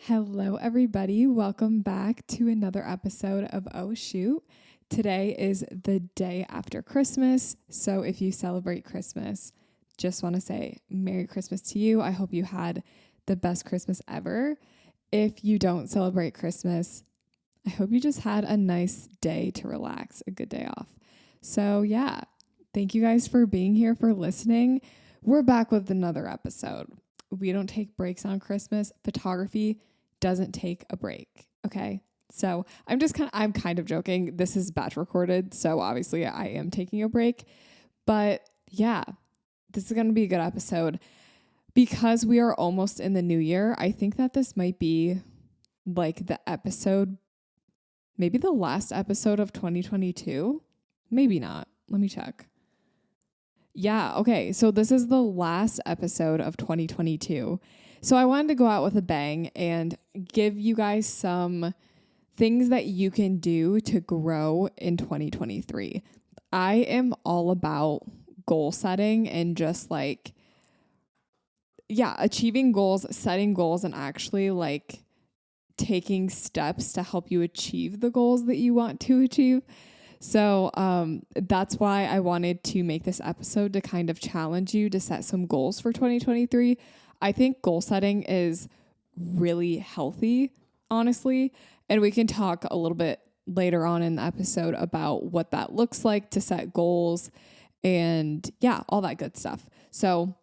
Hello, everybody. Welcome back to another episode of Oh Shoot. Today is the day after Christmas. So if you celebrate Christmas, just want to say Merry Christmas to you. I hope you had the best Christmas ever. If you don't celebrate Christmas, I hope you just had a nice day to relax, a good day off. So yeah, thank you guys for being here, for listening. We're back with another episode. We don't take breaks on Christmas. Photography doesn't take a break. Okay. So I'm kind of joking. This is batch recorded. So obviously I am taking a break, but yeah, this is going to be a good episode because we are almost in the new year. I think that this might be like the episode, maybe the last episode of 2022. Maybe not. Let me check. Yeah. Okay. So this is the last episode of 2022. So I wanted to go out with a bang and give you guys some things that you can do to grow in 2023. I am all about goal setting and just achieving goals, setting goals, and actually taking steps to help you achieve the goals that you want to achieve. So that's why I wanted to make this episode to kind of challenge you to set some goals for 2023. I think goal setting is really healthy, honestly, and we can talk a little bit later on in the episode about what that looks like to set goals and all that good stuff. So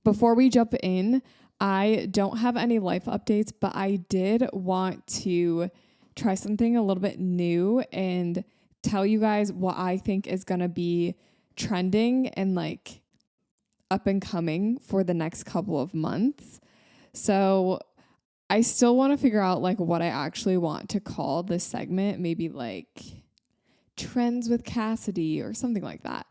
before we jump in, I don't have any life updates, but I did want to try something a little bit new and tell you guys what I think is going to be trending and up and coming for the next couple of months. So I still want to figure out what I actually want to call this segment, maybe Trends with Cassidy or something like that.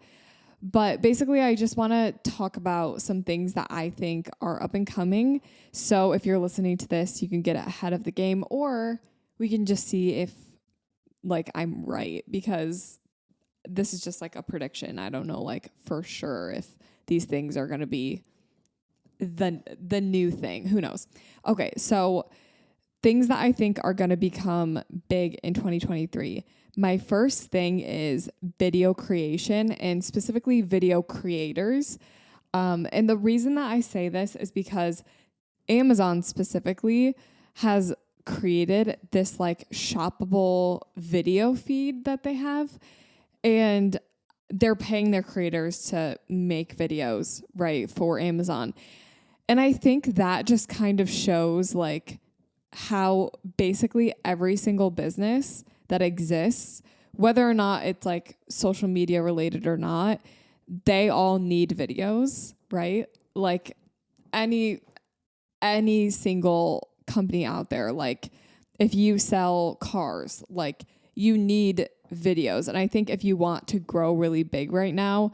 But basically, I just want to talk about some things that I think are up and coming. So if you're listening to this, you can get ahead of the game, or we can just see if I'm right, because this is just a prediction. I don't know for sure if these things are going to be the new thing. Who knows? Okay, so things that I think are going to become big in 2023. My first thing is video creation, and specifically video creators. And the reason that I say this is because Amazon specifically has created this shoppable video feed that they have, and they're paying their creators to make videos, right, for Amazon. And I think that just kind of shows how basically every single business that exists, whether or not it's social media related or not, they all need videos, right? Any single company out there, if you sell cars, you need videos. And I think if you want to grow really big right now,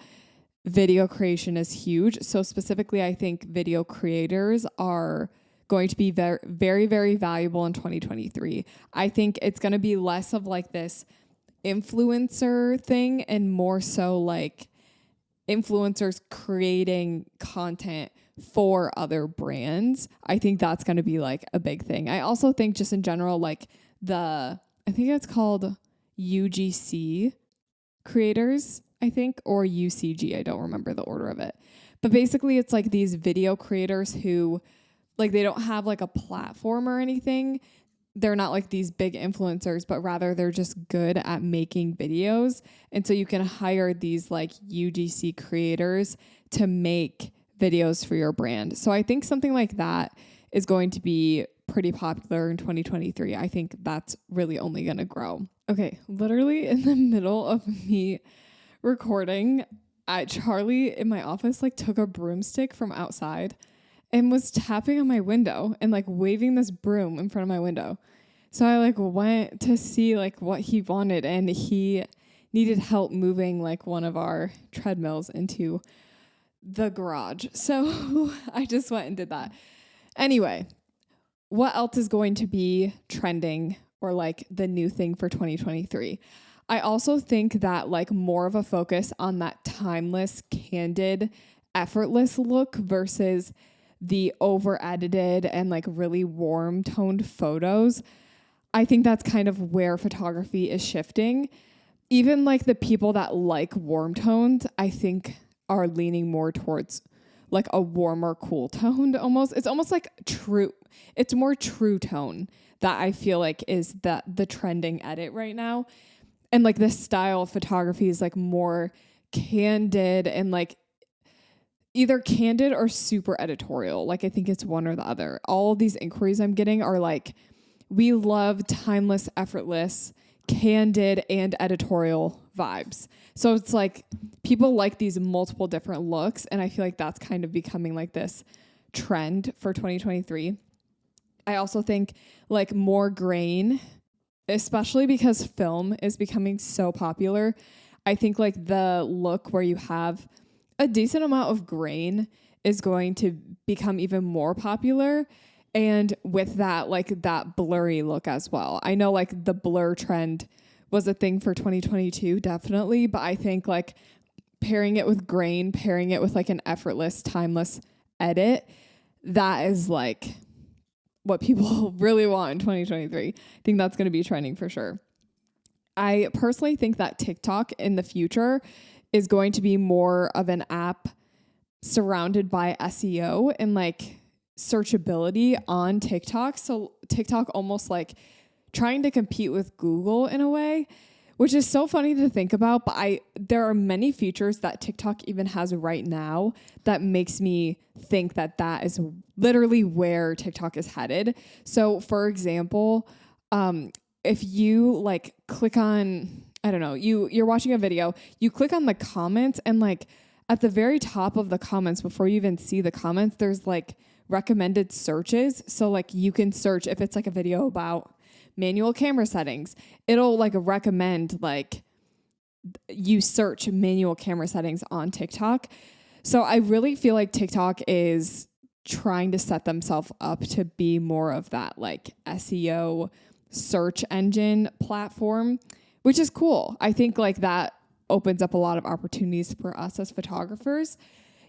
video creation is huge. So specifically, I think video creators are going to be very, very, very valuable in 2023. I think it's going to be less of this influencer thing and more so influencers creating content for other brands. I think that's going to be a big thing. I also think just in general, I think it's called UGC creators, I think, or UCG. I don't remember the order of it. But basically it's these video creators who they don't have a platform or anything. They're not these big influencers, but rather they're just good at making videos. And so you can hire these UGC creators to make videos for your brand. So I think something like that is going to be pretty popular in 2023. I think that's really only going to grow. Okay, literally in the middle of me recording, Charlie in my office took a broomstick from outside and was tapping on my window and waving this broom in front of my window. So I went to see what he wanted, and he needed help moving one of our treadmills into the garage. So I just went and did that. Anyway, what else is going to be trending or the new thing for 2023? I also think that more of a focus on that timeless, candid, effortless look versus the over edited and like really warm toned photos. I think that's kind of where photography is shifting. Even like the people that like warm tones, I think are leaning more towards like a warmer, cool toned almost. It's almost like it's more true tone that I feel like is the trending edit right now. And like this style of photography is like more candid and like either candid or super editorial. Like I think it's one or the other. All of these inquiries I'm getting are like, we love timeless, effortless, candid, and editorial vibes. So it's like people like these multiple different looks. And I feel like that's kind of becoming like this trend for 2023. I also think like more grain, especially because film is becoming so popular. I think like the look where you have a decent amount of grain is going to become even more popular. And with that, like that blurry look as well. I know like the blur trend was a thing for 2022, definitely. But I think like pairing it with grain, pairing it with like an effortless, timeless edit, that is like what people really want in 2023. I think that's going to be trending for sure. I personally think that TikTok in the future is going to be more of an app surrounded by SEO and like searchability on TikTok. So TikTok almost like trying to compete with Google in a way, which is so funny to think about. But there are many features that TikTok even has right now that makes me think that that is literally where TikTok is headed. So for example, if you like click on, I don't know, you're watching a video, you click on the comments and like at the very top of the comments, before you even see the comments, there's like recommended searches. So like you can search if it's like a video about manual camera settings, it'll like recommend like you search manual camera settings on TikTok. So I really feel like TikTok is trying to set themselves up to be more of that like SEO search engine platform, which is cool. I think like that opens up a lot of opportunities for us as photographers,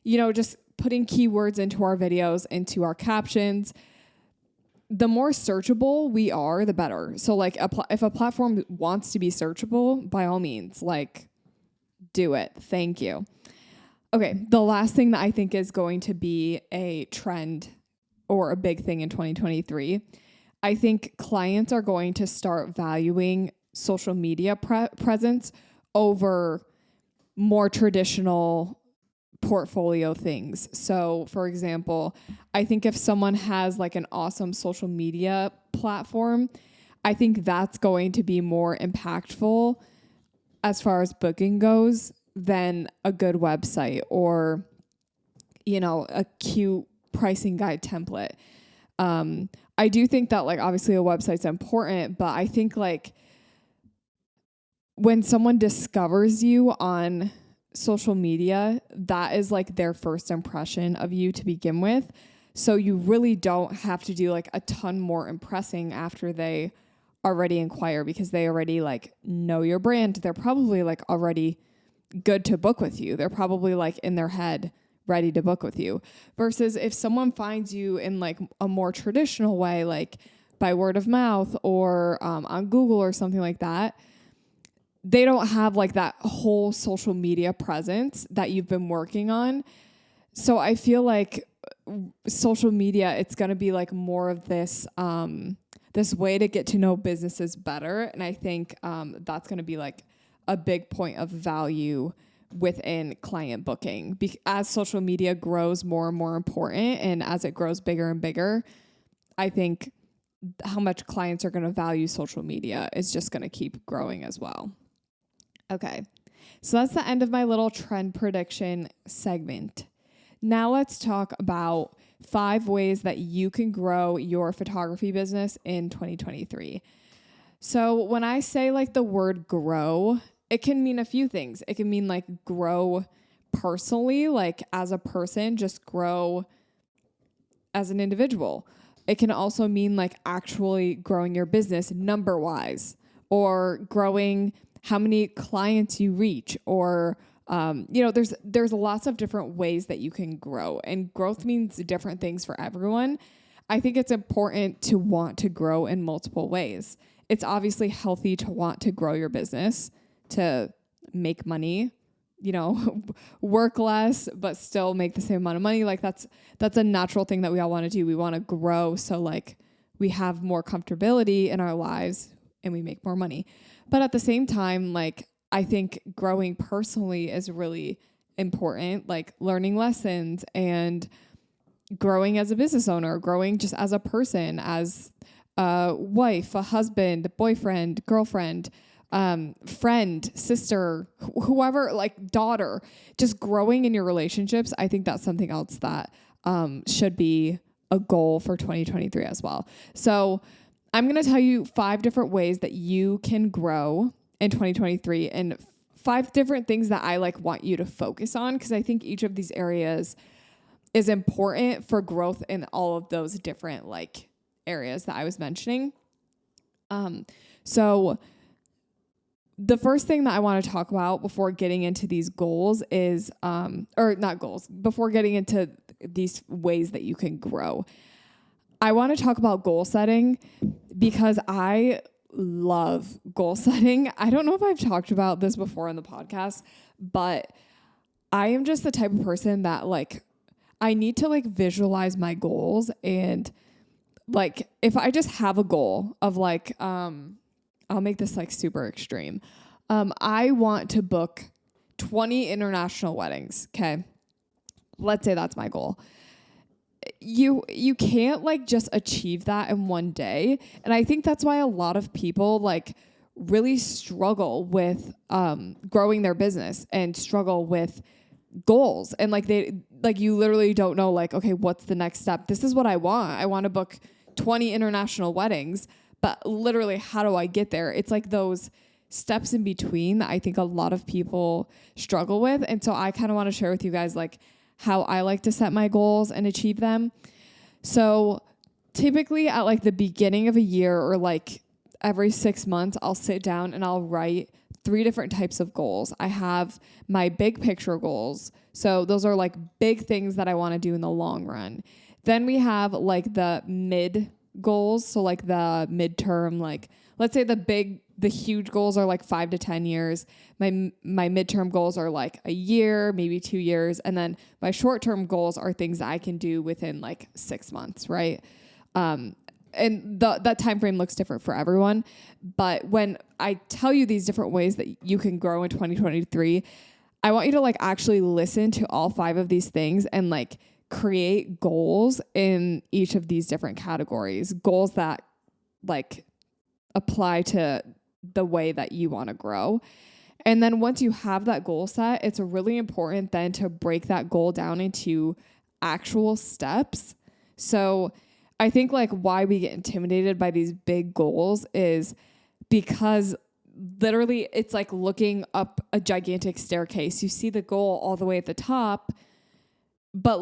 you know, just putting keywords into our videos, into our captions. The more searchable we are, the better. So like if a platform wants to be searchable, by all means, like do it. Thank you. Okay. The last thing that I think is going to be a trend or a big thing in 2023, I think clients are going to start valuing social media presence over more traditional portfolio things. So for example, I think if someone has like an awesome social media platform, I think that's going to be more impactful as far as booking goes than a good website or, you know, a cute pricing guide template. I do think that like obviously a website's important, but I think like when someone discovers you on social media, that is like their first impression of you to begin with. So you really don't have to do like a ton more impressing after they already inquire because they already like know your brand. They're probably like already good to book with you. They're probably like in their head ready to book with you. Versus if someone finds you in like a more traditional way, like by word of mouth or on Google or something like that, they don't have like that whole social media presence that you've been working on. So I feel like social media, it's going to be like more of this, this way to get to know businesses better. And I think that's going to be like a big point of value within client booking. As social media grows more and more important and as it grows bigger and bigger, I think how much clients are going to value social media is just going to keep growing as well. Okay, so that's the end of my little trend prediction segment. Now let's talk about 5 ways that you can grow your photography business in 2023. So when I say like the word grow, it can mean a few things. It can mean like grow personally, like as a person, just grow as an individual. It can also mean like actually growing your business number-wise or growing how many clients you reach or There's lots of different ways that you can grow, and growth means different things for everyone. I think it's important to want to grow in multiple ways. It's obviously healthy to want to grow your business, to make money, work less, but still make the same amount of money. Like that's a natural thing that we all want to do. We want to grow. So like we have more comfortability in our lives and we make more money. But at the same time, like I think growing personally is really important, like learning lessons and growing as a business owner, growing just as a person, as a wife, a husband, boyfriend, girlfriend, friend, sister, whoever, like daughter, just growing in your relationships. I think that's something else that should be a goal for 2023 as well. So I'm going to tell you 5 different ways that you can grow in 2023 and 5 different things that I want you to focus on, because I think each of these areas is important for growth in all of those different areas that I was mentioning. So the first thing that I want to talk about before getting into these goals is, before getting into these ways that you can grow, I want to talk about goal setting, because I love goal setting. I don't know if I've talked about this before on the podcast, but I am just the type of person that I need to visualize my goals. And if I just have a goal of I'll make this super extreme. I want to book 20 international weddings. Okay. Let's say that's my goal. You can't just achieve that in one day. And I think that's why a lot of people really struggle with growing their business and struggle with goals. And you literally don't know okay, what's the next step? This is what I want. I want to book 20 international weddings, but literally how do I get there? It's those steps in between that I think a lot of people struggle with. And so I kind of want to share with you guys how I like to set my goals and achieve them. So typically at the beginning of a year or every 6 months, I'll sit down and I'll write 3 different types of goals. I have my big picture goals. So those are big things that I want to do in the long run. Then we have the mid goals. So the midterm, let's say the huge goals are 5 to 10 years. My midterm goals are a year, maybe 2 years. And then my short-term goals are things that I can do within 6 months. Right. And that time frame looks different for everyone. But when I tell you these different ways that you can grow in 2023, I want you to actually listen to all 5 of these things and create goals in each of these different categories, goals that apply to the way that you want to grow. And then once you have that goal set, it's really important then to break that goal down into actual steps. So I think why we get intimidated by these big goals is because literally it's looking up a gigantic staircase. You see the goal all the way at the top, but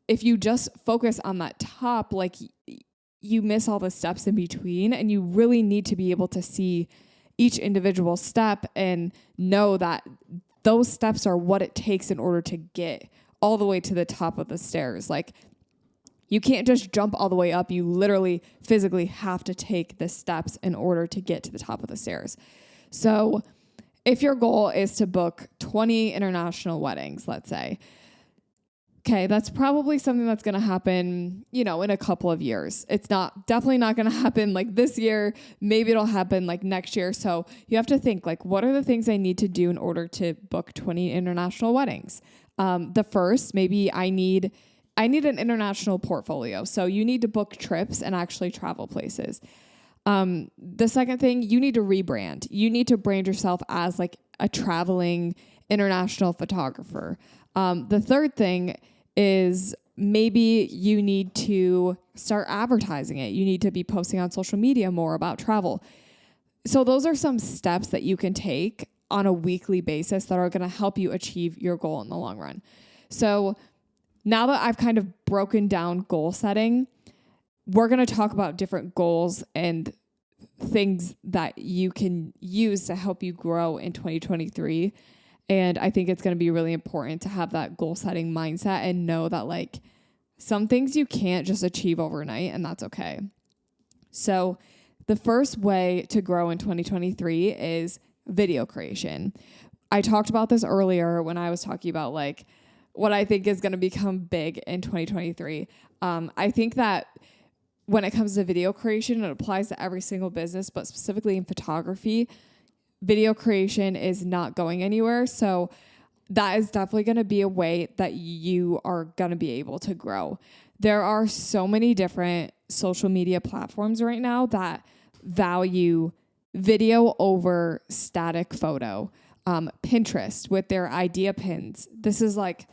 if you just focus on that top, you miss all the steps in between, and you really need to be able to see each individual step and know that those steps are what it takes in order to get all the way to the top of the stairs. You can't just jump all the way up. You literally physically have to take the steps in order to get to the top of the stairs. So if your goal is to book 20 international weddings, let's say, okay, that's probably something that's going to happen, in a couple of years. It's definitely not going to happen this year. Maybe it'll happen next year. So you have to think what are the things I need to do in order to book 20 international weddings? The first, maybe I need an international portfolio. So you need to book trips and actually travel places. The second thing, you need to rebrand. You need to brand yourself as a traveling international photographer. The third thing is maybe you need to start advertising it. You need to be posting on social media more about travel. So those are some steps that you can take on a weekly basis that are going to help you achieve your goal in the long run. So now that I've kind of broken down goal setting, we're going to talk about different goals and things that you can use to help you grow in 2023. And I think it's going to be really important to have that goal setting mindset and know that like some things you can't just achieve overnight, and that's okay. So the first way to grow in 2023 is video creation. I talked about this earlier when I was talking about like what I think is going to become big in 2023. I think that when it comes to video creation, it applies to every single business, but specifically in photography, video creation is not going anywhere. So that is definitely going to be a way that you are going to be able to grow. There are so many different social media platforms right now that value video over static photo. Pinterest with their idea pins. This is like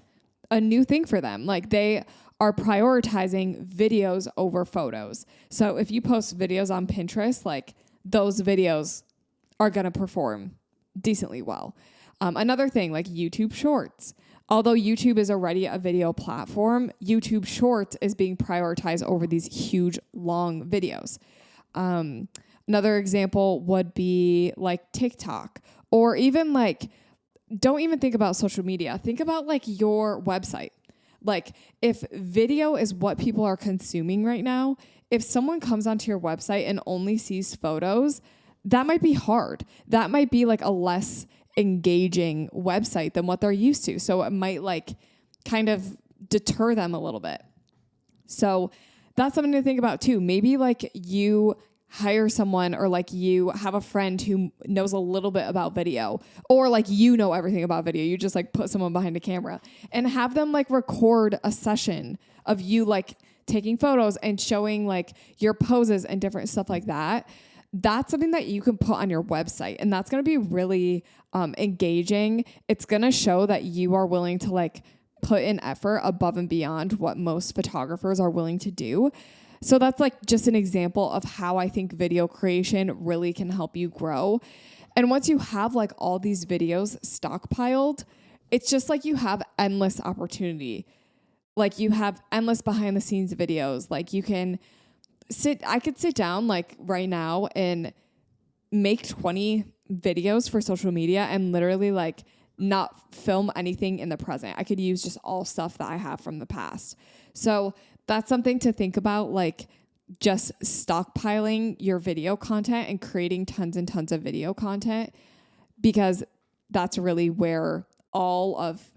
a new thing for them. Like they are prioritizing videos over photos. So if you post videos on Pinterest, like those videos are going to perform decently well. Another thing, like YouTube Shorts. Although YouTube is already a video platform, YouTube Shorts is being prioritized over these huge, long videos. Another example would be like TikTok, or even like, don't even think about social media. Think about like your website. Like if video is what people are consuming right now, if someone comes onto your website and only sees photos, that might be hard. That might be like a less engaging website than what they're used to. So it might like kind of deter them a little bit. So that's something to think about too. Maybe like you hire someone, or like you have a friend who knows a little bit about video, or like you know everything about video. You just like put someone behind a camera and have them like record a session of you like taking photos and showing like your poses and different stuff like that. That's something that you can put on your website, and that's going to be really engaging. It's going to show that you are willing to like put in effort above and beyond what most photographers are willing to do. So that's like just an example of how I think video creation really can help you grow. And once you have like all these videos stockpiled, it's just like you have endless opportunity. Like you have endless behind the scenes videos. Like I could sit down like right now and make 20 videos for social media and literally like not film anything in the present. I could use just all stuff that I have from the past. So that's something to think about, like just stockpiling your video content and creating tons and tons of video content, because that's really where all of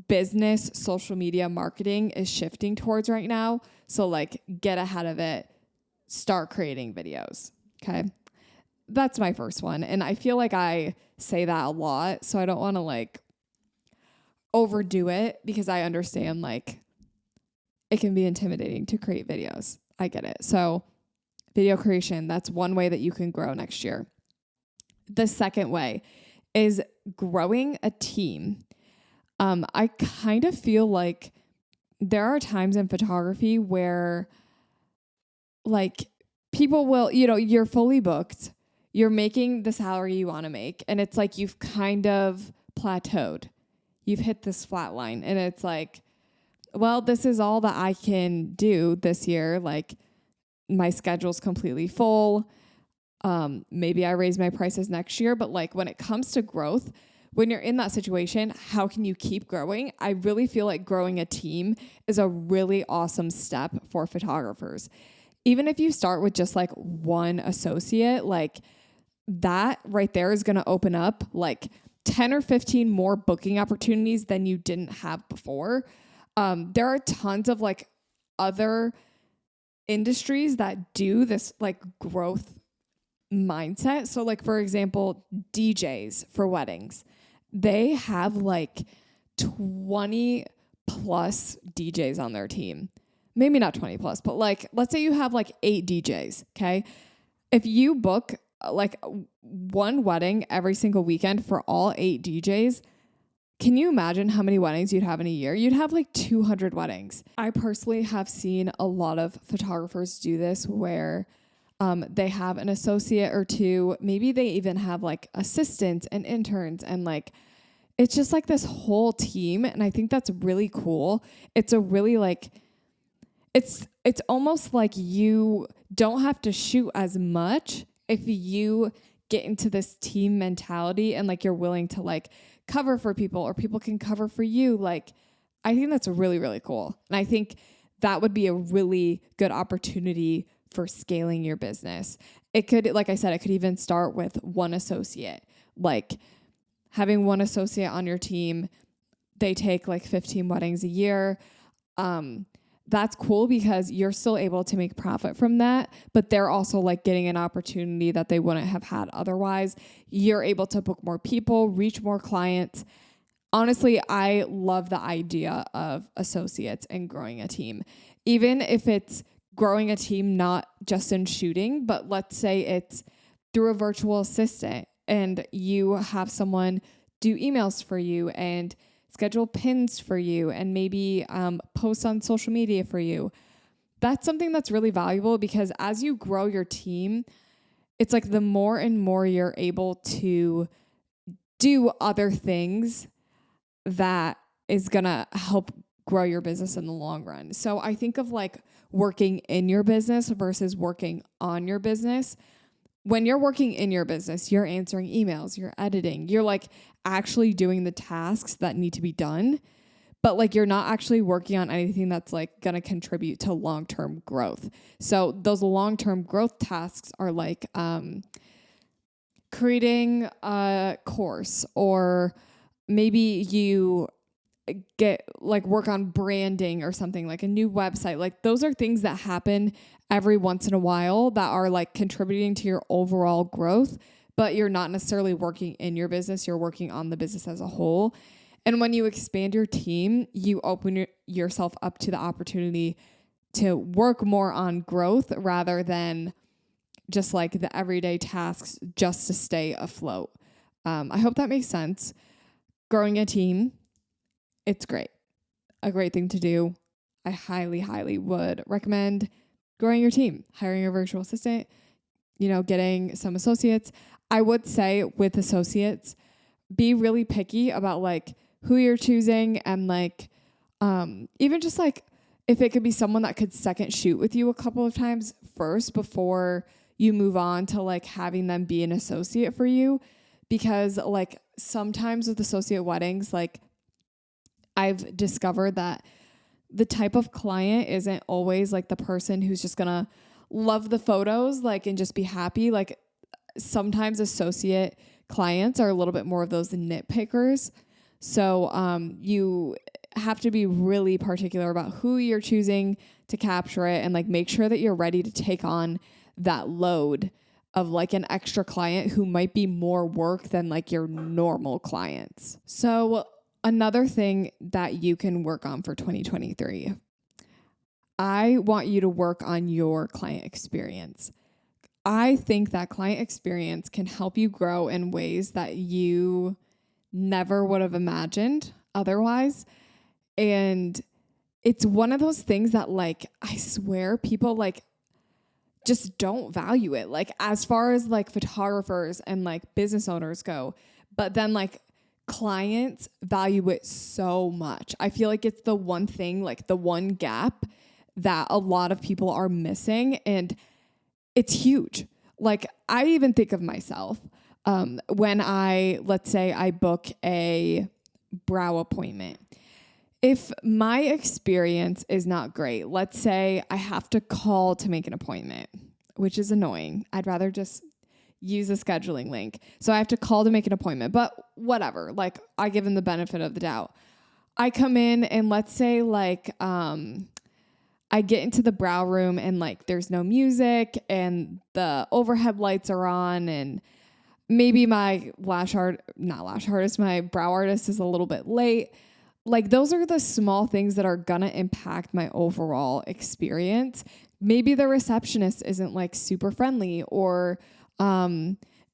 business social media marketing is shifting towards right now. So like get ahead of it, start creating videos. Okay. That's my first one. And I feel like I say that a lot, so I don't want to like overdo it, because I understand like it can be intimidating to create videos. I get it. So video creation, that's one way that you can grow next year. The second way is growing a team. I kind of feel like there are times in photography where like people will, you're fully booked, you're making the salary you want to make, and it's like you've kind of plateaued. You've hit this flat line, and it's like, well, this is all that I can do this year. Like my schedule's completely full. Maybe I raise my prices next year, but like when it comes to growth, when you're in that situation, how can you keep growing? I really feel like growing a team is a really awesome step for photographers. Even if you start with just like one associate, like that right there is going to open up like 10 or 15 more booking opportunities than you didn't have before. There are tons of like other industries that do this like growth mindset. So like, for example, DJs for weddings, they have like 20 plus DJs on their team. Maybe not 20 plus, but like, let's say you have like 8 DJs. Okay. If you book like one wedding every single weekend for all 8 DJs, can you imagine how many weddings you'd have in a year? You'd have like 200 weddings. I personally have seen a lot of photographers do this where they have an associate or two. Maybe they even have like assistants and interns, and like it's just like this whole team. And I think that's really cool. It's a really like, it's almost like you don't have to shoot as much if you get into this team mentality and like you're willing to like cover for people or people can cover for you. Like, I think that's really, really cool. And I think that would be a really good opportunity for scaling your business. It could, like I said, it could even start with one associate, like having one associate on your team. They take like 15 weddings a year. That's cool because you're still able to make profit from that, but they're also like getting an opportunity that they wouldn't have had otherwise. You're able to book more people, reach more clients. Honestly, I love the idea of associates and growing a team, even if it's growing a team, not just in shooting, but let's say it's through a virtual assistant and you have someone do emails for you and schedule pins for you and maybe post on social media for you. That's something that's really valuable because as you grow your team, it's like the more and more you're able to do other things that is going to help grow your business in the long run. So I think of like working in your business versus working on your business. When you're working in your business, you're answering emails, you're editing, you're like actually doing the tasks that need to be done, but like you're not actually working on anything that's like going to contribute to long-term growth. So those long-term growth tasks are like creating a course, or maybe you get like work on branding or something, like a new website. Like those are things that happen every once in a while that are like contributing to your overall growth, but you're not necessarily working in your business. You're working on the business as a whole. And when you expand your team, you open yourself up to the opportunity to work more on growth rather than just like the everyday tasks just to stay afloat. I hope that makes sense. Growing a team, it's great. A great thing to do. I highly, highly would recommend growing your team, hiring a virtual assistant, getting some associates. I would say with associates, be really picky about like who you're choosing and like even just like if it could be someone that could second shoot with you a couple of times first before you move on to like having them be an associate for you. Because like sometimes with associate weddings, like I've discovered that the type of client isn't always like the person who's just gonna love the photos, like, and just be happy. Like sometimes associate clients are a little bit more of those nitpickers. So you have to be really particular about who you're choosing to capture it and like make sure that you're ready to take on that load of like an extra client who might be more work than like your normal clients. So another thing that you can work on for 2023, I want you to work on your client experience. I think that client experience can help you grow in ways that you never would have imagined otherwise. And it's one of those things that like, I swear people like just don't value it. Like as far as like photographers and like business owners go, but then like clients value it so much. I feel like it's the one thing, like the one gap that a lot of people are missing, and it's huge. Like I even think of myself when let's say I book a brow appointment. If my experience is not great, let's say I have to call to make an appointment, which is annoying. I'd rather just use a scheduling link. So I have to call to make an appointment, but whatever. Like I give them the benefit of the doubt. I come in and let's say like, I get into the brow room and like there's no music and the overhead lights are on, and maybe my my brow artist is a little bit late. Like those are the small things that are gonna impact my overall experience. Maybe the receptionist isn't like super friendly, or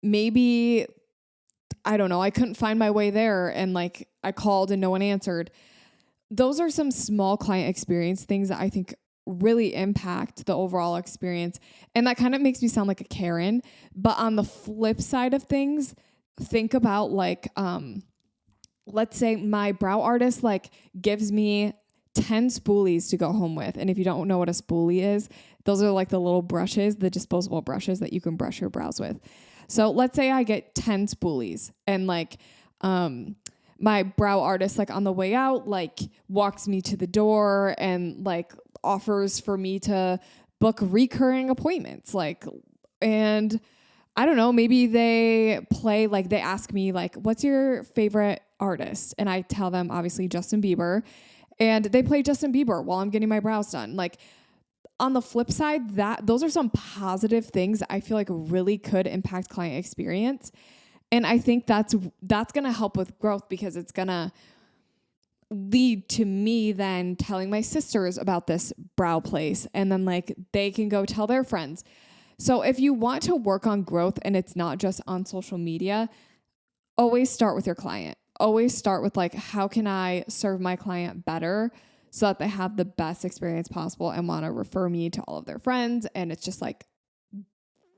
maybe, I don't know, I couldn't find my way there and like I called and no one answered. Those are some small client experience things that I think really impact the overall experience. And that kind of makes me sound like a Karen. But on the flip side of things, think about like, let's say my brow artist like gives me 10 spoolies to go home with. And if you don't know what a spoolie is, those are like the little brushes, the disposable brushes that you can brush your brows with. So let's say I get 10 spoolies and like, my brow artist, like on the way out, like walks me to the door and like offers for me to book recurring appointments. Like, and I don't know, maybe they play, like they ask me like, what's your favorite artist? And I tell them obviously Justin Bieber, and they play Justin Bieber while I'm getting my brows done. Like on the flip side, those are some positive things that I feel like really could impact client experience. And I think that's going to help with growth, because it's going to lead to me then telling my sisters about this brow place, and then like they can go tell their friends. So if you want to work on growth and it's not just on social media, always start with your client. Always start with like, how can I serve my client better so that they have the best experience possible and want to refer me to all of their friends, and it's just like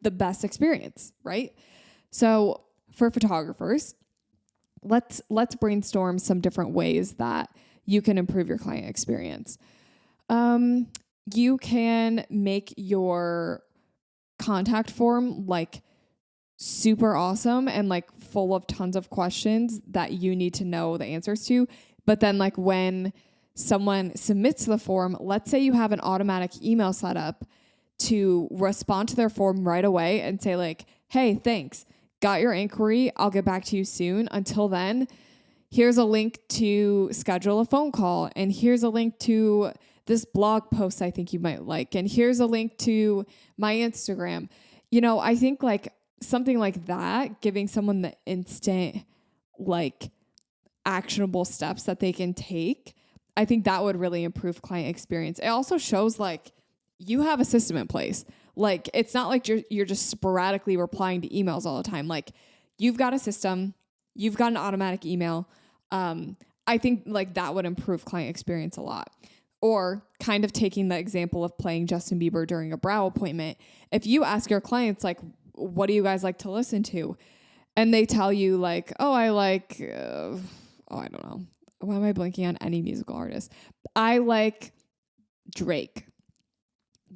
the best experience, right? So for photographers, let's brainstorm some different ways that you can improve your client experience. You can make your contact form like super awesome and like full of tons of questions that you need to know the answers to. But then like when someone submits the form, let's say you have an automatic email set up to respond to their form right away and say like, hey, thanks. Got your inquiry. I'll get back to you soon. Until then, here's a link to schedule a phone call. And here's a link to this blog post I think you might like. And here's a link to my Instagram. You know, I think like something like that, giving someone the instant, like actionable steps that they can take, I think that would really improve client experience. It also shows like you have a system in place. Like, it's not like you're just sporadically replying to emails all the time. Like, you've got a system, you've got an automatic email. I think like that would improve client experience a lot. Or kind of taking the example of playing Justin Bieber during a brow appointment. If you ask your clients, like, what do you guys like to listen to? And they tell you like, oh, I like, I don't know. Why am I blanking on any musical artist? I like Drake.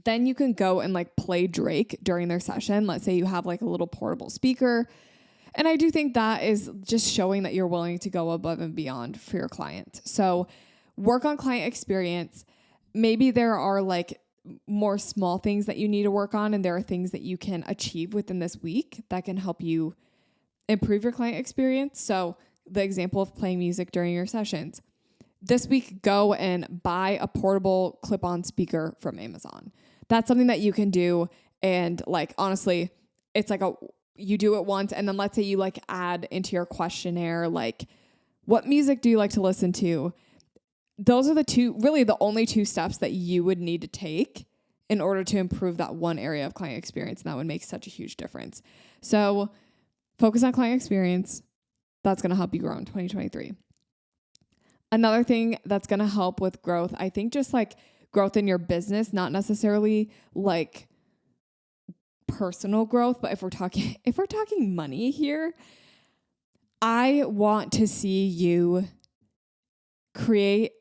Then you can go and like play Drake during their session. Let's say you have like a little portable speaker. And I do think that is just showing that you're willing to go above and beyond for your client. So work on client experience. Maybe there are like more small things that you need to work on, and there are things that you can achieve within this week that can help you improve your client experience. So the example of playing music during your sessions. This week, go and buy a portable clip-on speaker from Amazon. That's something that you can do. And like, honestly, it's like you do it once, and then let's say you like add into your questionnaire, like, what music do you like to listen to? Those are the only two steps that you would need to take in order to improve that one area of client experience. And that would make such a huge difference. So focus on client experience. That's going to help you grow in 2023. Another thing that's going to help with growth, I think just like growth in your business, not necessarily like personal growth, but if we're talking money here, I want to see you create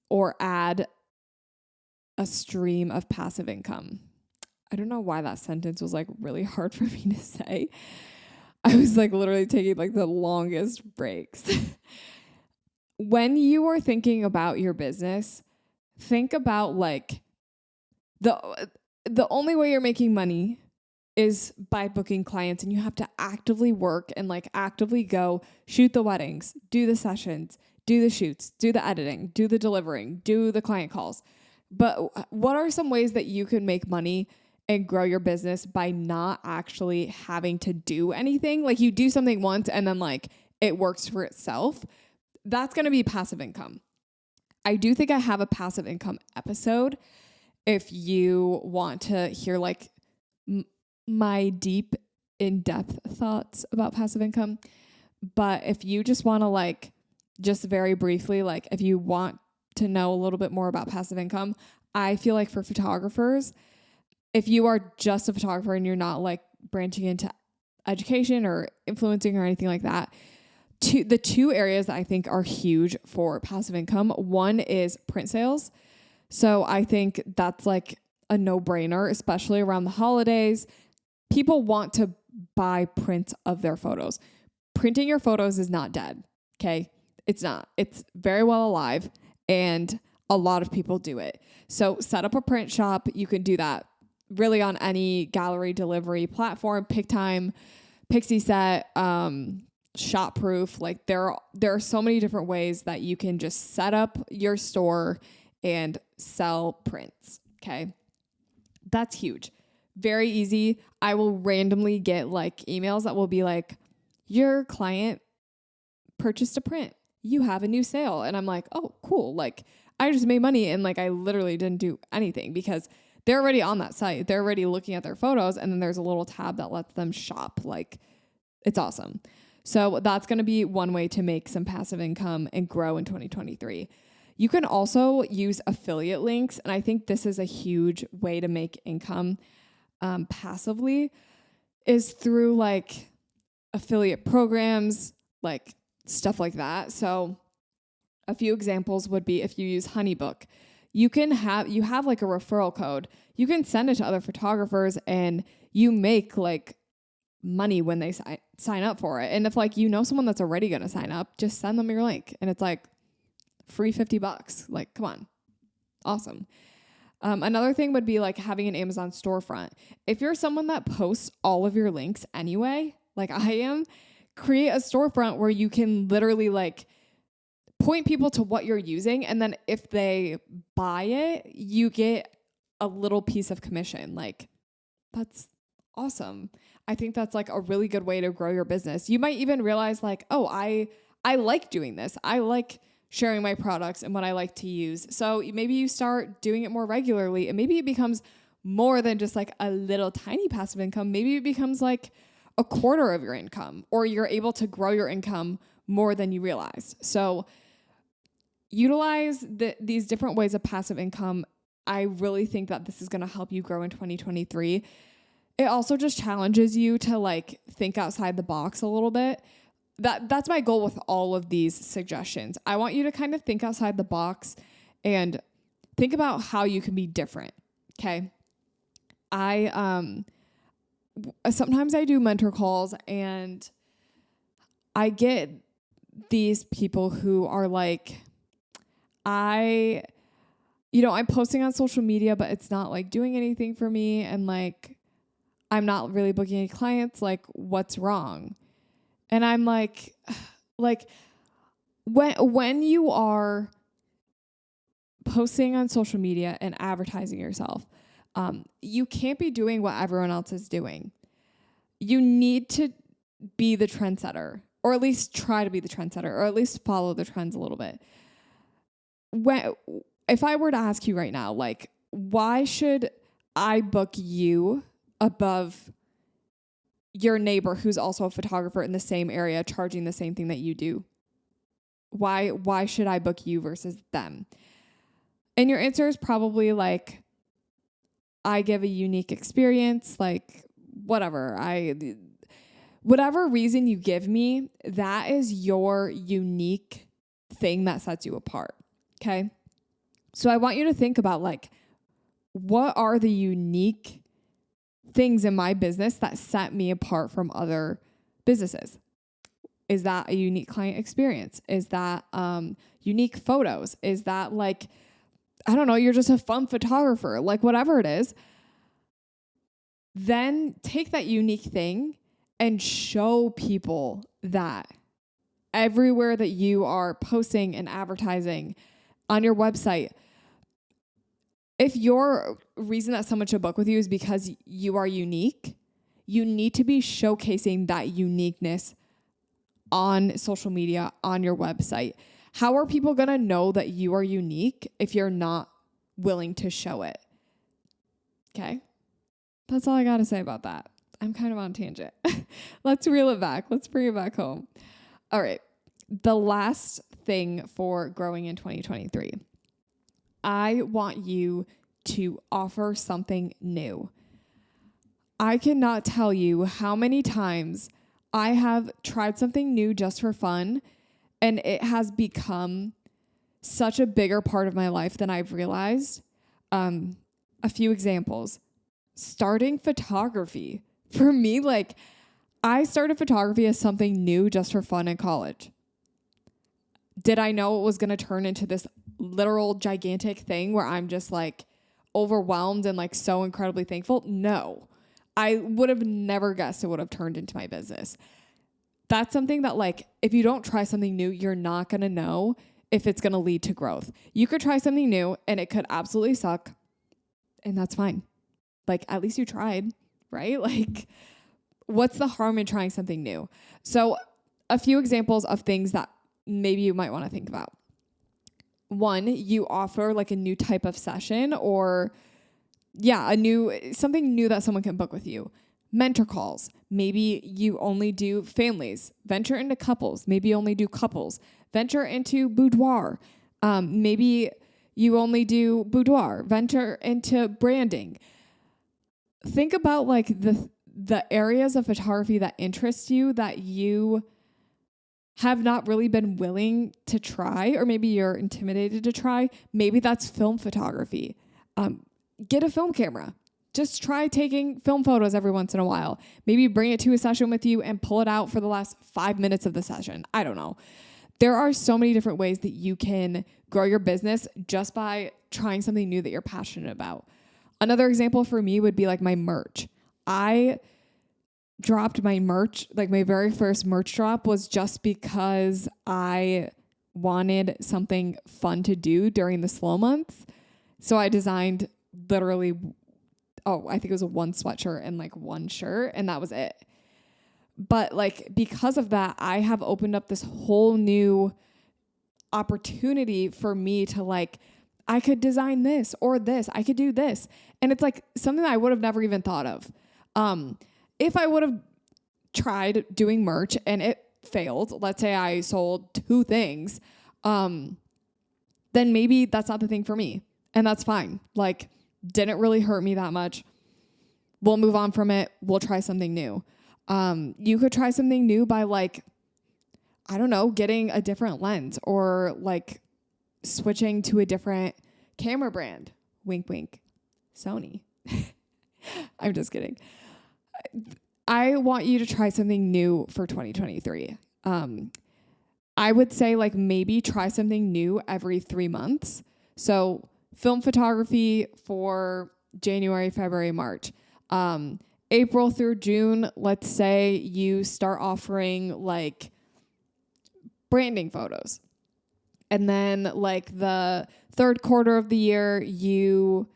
or add a stream of passive income. I don't know why that sentence was like really hard for me to say. I was like literally taking like the longest breaks. When you are thinking about your business, think about like the only way you're making money is by booking clients, and you have to actively work and like actively go shoot the weddings, do the sessions, do the shoots, do the editing, do the delivering, do the client calls. But what are some ways that you can make money and grow your business by not actually having to do anything? Like you do something once and then like it works for itself. That's going to be passive income. I do think I have a passive income episode if you want to hear like my deep in-depth thoughts about passive income. But if you just want to like, just very briefly, like if you want to know a little bit more about passive income, I feel like for photographers, if you are just a photographer and you're not like branching into education or influencing or anything like that, the two areas that I think are huge for passive income, one is print sales. So I think that's like a no-brainer, especially around the holidays. People want to buy prints of their photos. Printing your photos is not dead. Okay. It's not. It's very well alive, and a lot of people do it. So set up a print shop. You can do that really on any gallery delivery platform, PicTime, Pixieset, Shopproof. Like there are so many different ways that you can just set up your store and sell prints. Okay. That's huge. Very easy. I will randomly get like emails that will be like, your client purchased a print. You have a new sale. And I'm like, oh, cool. Like I just made money. And like, I literally didn't do anything because they're already on that site. They're already looking at their photos. And then there's a little tab that lets them shop. Like it's awesome. So that's going to be one way to make some passive income and grow in 2023. You can also use affiliate links. And I think this is a huge way to make income passively, is through like affiliate programs, like stuff like that. So a few examples would be if you use HoneyBook, you have like a referral code. You can send it to other photographers and you make like money when they sign up for it. And if like, someone that's already going to sign up, just send them your link and it's like free $50. Like, come on. Awesome. Another thing would be like having an Amazon storefront. If you're someone that posts all of your links anyway, like I am, create a storefront where you can literally like point people to what you're using. And then if they buy it, you get a little piece of commission. Like that's awesome. I think that's like a really good way to grow your business. You might even realize like, oh, I like doing this. I like sharing my products and what I like to use. So maybe you start doing it more regularly and maybe it becomes more than just like a little tiny passive income. Maybe it becomes like a quarter of your income, or you're able to grow your income more than you realized. So utilize these different ways of passive income. I really think that this is going to help you grow in 2023. It also just challenges you to like think outside the box a little bit. That's my goal with all of these suggestions. I want you to kind of think outside the box and think about how you can be different. Okay. Sometimes I do mentor calls and I get these people who are like, I'm posting on social media, but it's not like doing anything for me. And like, I'm not really booking any clients. Like, what's wrong? And I'm like when you are posting on social media and advertising yourself, you can't be doing what everyone else is doing. You need to be the trendsetter, or at least try to be the trendsetter, or at least follow the trends a little bit. If I were to ask you right now, like, why should I book you above your neighbor who's also a photographer in the same area charging the same thing that you do? Why should I book you versus them? And your answer is probably like, I give a unique experience, like whatever reason you give me, that is your unique thing that sets you apart. Okay. So I want you to think about like, what are the unique things in my business that set me apart from other businesses? Is that a unique client experience? Is that unique photos? Is that like, I don't know, you're just a fun photographer, like whatever it is. Then take that unique thing and show people that everywhere that you are posting and advertising on your website. If your reason that someone should book with you is because you are unique, you need to be showcasing that uniqueness on social media, on your website. How are people going to know that you are unique if you're not willing to show it? Okay. That's all I got to say about that. I'm kind of on a tangent. Let's reel it back. Let's bring it back home. All right. The last thing for growing in 2023. I want you to offer something new. I cannot tell you how many times I have tried something new just for fun, and it has become such a bigger part of my life than I've realized. A few examples. Starting photography. For me, like, I started photography as something new just for fun in college. Did I know it was going to turn into this literal gigantic thing where I'm just like overwhelmed and like so incredibly thankful? No. I would have never guessed it would have turned into my business. That's something that like, if you don't try something new, you're not going to know if it's going to lead to growth. You could try something new and it could absolutely suck, and that's fine. Like, at least you tried, right? Like, what's the harm in trying something new? So a few examples of things that maybe you might want to think about. One, you offer like a new type of session or something new that someone can book with you. Mentor calls. Maybe you only do families. Venture into couples. Maybe you only do couples. Venture into boudoir. Maybe you only do boudoir. Venture into branding. Think about like the areas of photography that interest you that you have not really been willing to try, or maybe you're intimidated to try. Maybe that's film photography. Get a film camera. Just try taking film photos every once in a while. Maybe bring it to a session with you and pull it out for the last 5 minutes of the session. I don't know. There are so many different ways that you can grow your business just by trying something new that you're passionate about. Another example for me would be like my merch. I dropped my merch, like my very first merch drop was just because I wanted something fun to do during the slow months. So I designed literally, I think it was one sweatshirt and like one shirt, and that was it. But like, because of that, I have opened up this whole new opportunity for me to like, I could design this or this, I could do this. And it's like something that I would have never even thought of. If I would have tried doing merch and it failed, let's say I sold 2 things, then maybe that's not the thing for me. And that's fine. Like, didn't really hurt me that much. We'll move on from it. We'll try something new. You could try something new by like, I don't know, getting a different lens or like switching to a different camera brand. Wink, wink. Sony. I'm just kidding. I want you to try something new for 2023. I would say like maybe try something new every 3 months. So film photography for January, February, March. April through June, let's say you start offering like branding photos. And then like the third quarter of the year, you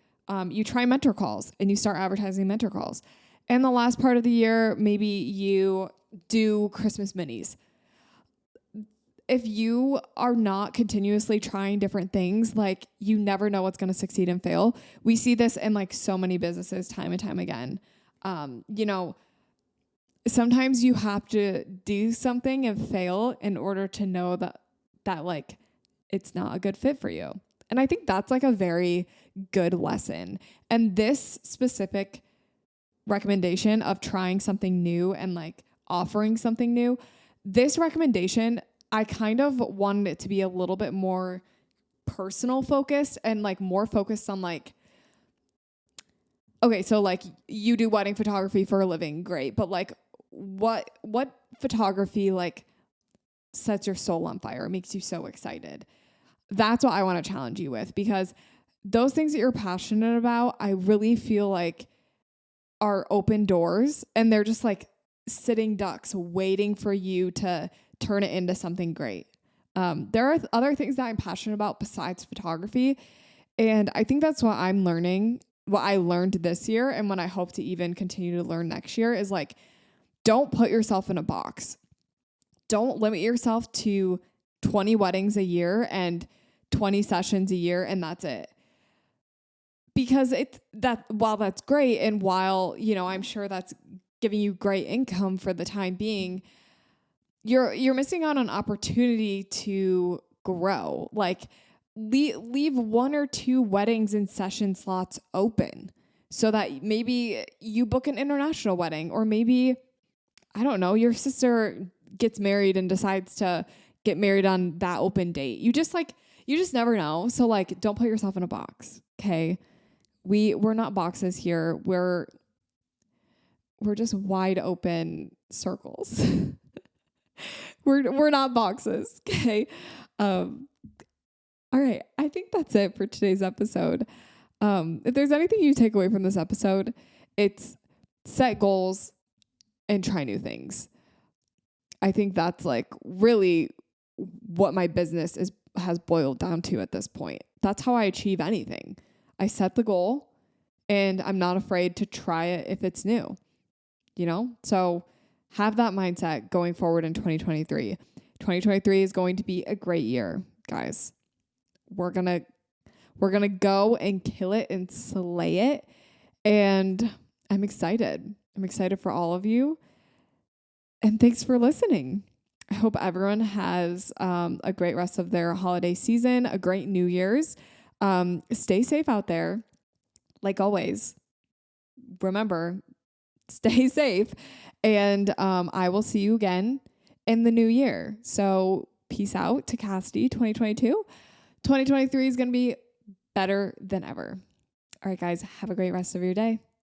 try mentor calls and you start advertising mentor calls. And the last part of the year, maybe you do Christmas minis. If you are not continuously trying different things, like you never know what's going to succeed and fail. We see this in like so many businesses time and time again. Sometimes you have to do something and fail in order to know that like it's not a good fit for you. And I think that's like a very good lesson. And this specific recommendation of trying something new and like offering something new, this recommendation, I kind of wanted it to be a little bit more personal focused and like more focused on like, okay, so like you do wedding photography for a living, great. But like what photography like sets your soul on fire, makes you so excited? That's what I want to challenge you with, because those things that you're passionate about, I really feel like are open doors and they're just like sitting ducks waiting for you to turn it into something great. There are other things that I'm passionate about besides photography. And I think that's what I'm learning, what I learned this year. And what I hope to even continue to learn next year is like, don't put yourself in a box. Don't limit yourself to 20 weddings a year and 20 sessions a year. And that's it. Because while that's great, and while, I'm sure that's giving you great income for the time being, you're missing out on an opportunity to grow. Like leave 1 or 2 weddings and session slots open so that maybe you book an international wedding, or maybe, I don't know, your sister gets married and decides to get married on that open date. You just never know. So like, don't put yourself in a box. Okay. We're not boxes here. we're just wide open circles. We're not boxes. Okay. All right. I think that's it for today's episode. If there's anything you take away from this episode, it's set goals and try new things. I think that's like really what my business has boiled down to at this point. That's how I achieve anything. I set the goal and I'm not afraid to try it if it's new, So have that mindset going forward in 2023. 2023 is going to be a great year, guys. We're going to go and kill it and slay it. And I'm excited. I'm excited for all of you. And thanks for listening. I hope everyone has a great rest of their holiday season, a great New Year's. Stay safe out there. Like always, remember, stay safe. And I will see you again in the new year. So peace out to Cassidy 2022. 2023 is going to be better than ever. All right, guys, have a great rest of your day.